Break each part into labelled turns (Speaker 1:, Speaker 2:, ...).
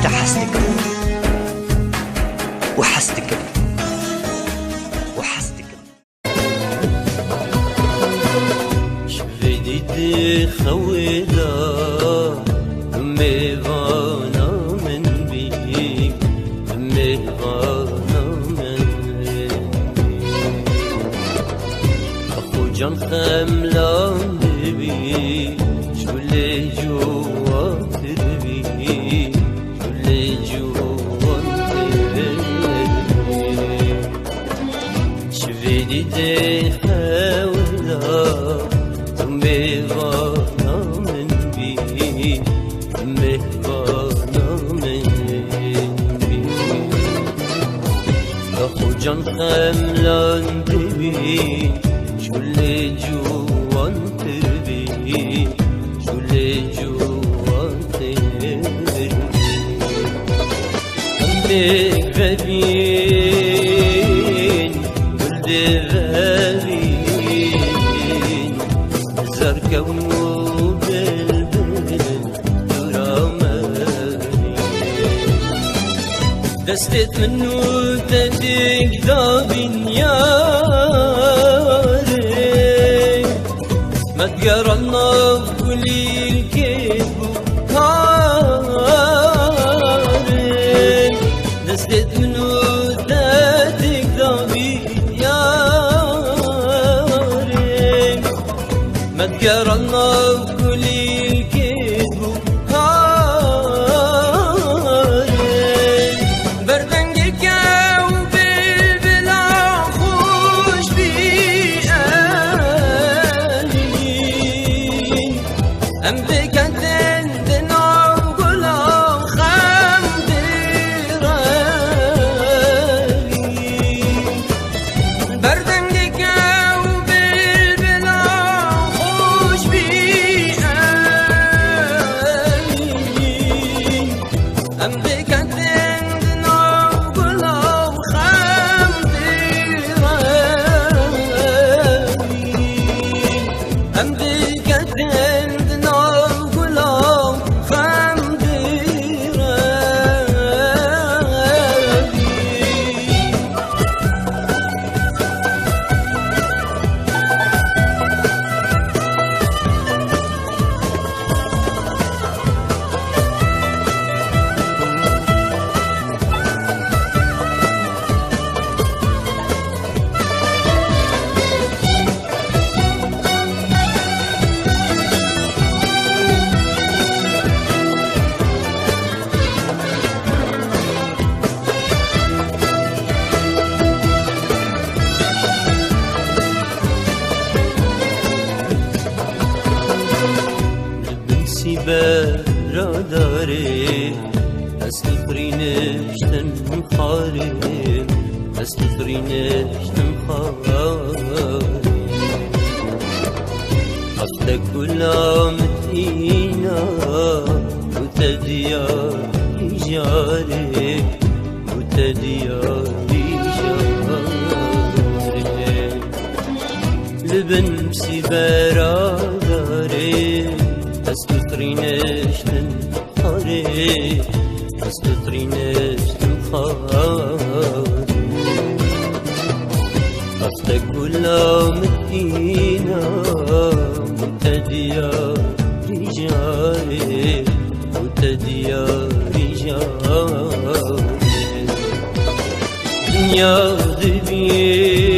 Speaker 1: انت حستك وحستك وحستك
Speaker 2: شفدي خويدا ميغانا من بيك ميغانا من أخو جان خملان بي شو اللي جوا تربي شو اللي جوا تربي شفدي خويدا ميغانا من بي ميغانا من بي أخو جان خملان بي شو اللي جوان تربي شو اللي جوان تربي أمك غبين ولد غبين زركة وبلبل دراماني دستت منو تدك دابين ياري ما تقرنا بكلي الكذب وكاري دستت منو تدك دابين ياري ما تقرنا بكلي الكذب وكاري بردنجك وبالبلا خوش بيقالي أم بكتن دنا وقلا وخمدرالي بردنجك وبالبلا خوش بيقالي أم بكتن دنا وقلا وخمدرالي أم بكتن دنا وقلا برادري استفرينش تنخاري استفرينش تنخاري أختك كلها متينا وتديار جاري وتديار جاري لبن بسي برادري استطرينش تنخاري استطرينش تنخاري أختك كلها متينا وتديار رجالي وتديار رجالي دنيا ذبي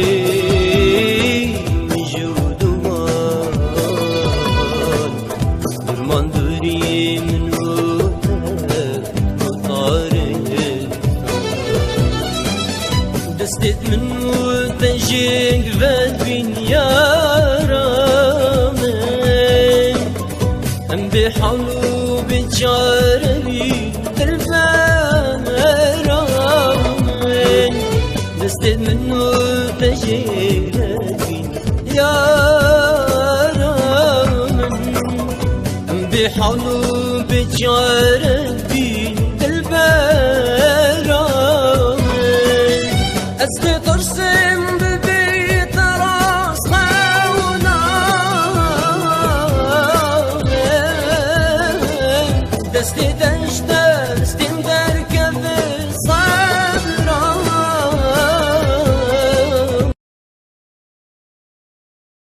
Speaker 2: دستت من وتجيك بين يا رامن أم بحلو بجاربي تلفان رامن دستت من وتجيك بين يا رامن أم بحلو بجاربي